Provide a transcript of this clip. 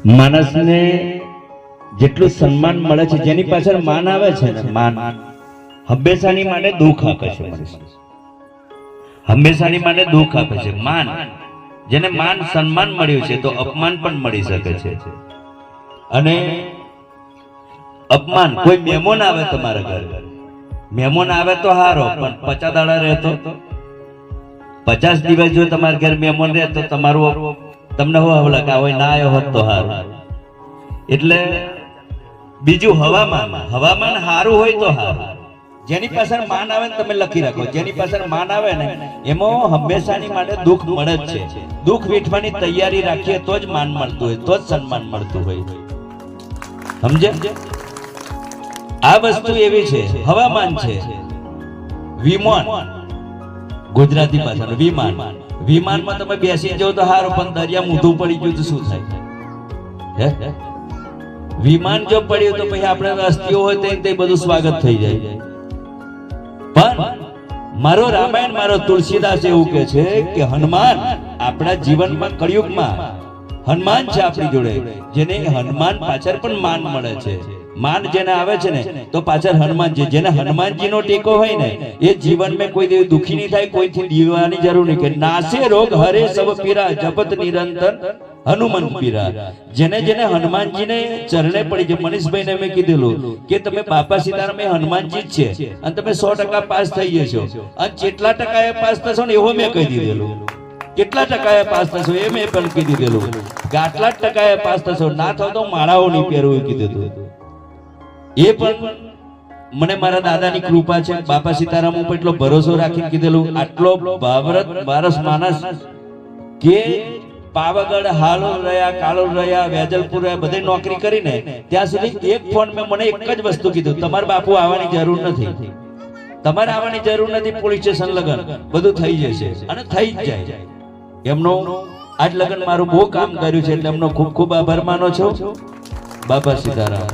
માણસને જેટલું સન્માન મળે છે, જેની પાછળ માન આવે છે ને, માન હંમેશાની માટે દુઃખ આપે છે. હંમેશાની માટે દુઃખ આપે છે. માન, જેને માન સન્માન મળ્યું છે તો અપમાન પણ મળી શકે છે. અને અપમાન, કોઈ મહેમાન આવે તમારા ઘરે, મહેમાન આવે તો હારો, પણ 50 દાડા રહેતો, 50 દિવસ જો તમારા ઘરે મહેમાન રહે તો તમારું તમને હવલા કે હોય ના આવ્યો હોત તો હારું. એટલે બીજું હવામાન, હવામાન સારું હોય તો હારું. જેની પાછળ માન આવે ને તમે લખી રાખો, જેની પાછળ માન આવે ને એમાં હંમેશાની માટે દુઃખ મળે જ છે. દુઃખ વેઠવાની તૈયારી રાખીએ તો જ માન મળતું હોય, તો જ સન્માન મળતું હોય. સમજે? આ વસ્તુ એવી છે. હવામાન છે. વિમાન, ગુજરાતી ભાષાનું વિમાન. વિમાનમાં તમે બેસી જાઓ તો સારું, પણ દરિયા ઊંધું પડી ગયું તો શું થાય? વિમાન જો પડ્યું તો પછી આપણે અસ્થિઓ હોય તો બધું સ્વાગત થઈ જાય. પણ મારો રામાયણ, મારો તુલસીદાસ એવું કે છે કે હનુમાન આપણા જીવનમાં, કળિયુગમાં હનુમાન છે આપણી જોડે, જેને હનુમાન પાછળ પણ માન મળે છે. માન જેને આવે છે ને તો પાછળ હનુમાનજી, જેને હનુમાનજીનો ટેકો હોય ને એ જીવનમાં કોઈ દેવ દુખી નહીં થાય, કોઈથી દીવાની જરૂર નહીં. કે નાસે રોગ હરે સબ પીરા, જપત નિરંતર હનુમંત પીરા. જેને જેને હનુમાનજીને ચરણે પડી છે, મનીષભાઈને મેં કીધેલું કે તમે બાપા સીતારામ એ હનુમાનજી જ છે અને તમે 100% પાસ થઈ જશો. અને કેટલા ટકા પાસ થશો ને એવો મેં કહી દીધેલું. કેટલા ટકા પાસ થશો એ મેં પણ કીધી દીધેલું કે આટલા જ ટકા પાસ થશો, ના થાવ તો માળાઓ નહીં પહેરવું કીધું હતું. એ પણ મને મારા દાદાની કૃપા છે. બાપા સીતારામ ઉપર એટલો ભરોસો રાખીને કીધેલું. આટલો ભાવરત વારસ માણસ કે પાવાગઢ, હાલોલ રહ્યા, કાલોલ રહ્યા, વેજલપુર રહ્યા, બધે નોકરી કરીને ત્યાં સુધી એક ફોન મેં મને એક જ વસ્તુ કીધું, તમારે બાપુ આવવાની જરૂર નથી, તમારે આવવાની જરૂર નથી, પોલીસ સ્ટેશન લગન બધું થઈ જશે. અને થઈ જ જાય. એમનો આજ લગન મારું બહુ કામ કર્યું છે, એટલે એમનો ખૂબ ખૂબ આભાર માનો છો. બાપા સીતારામ.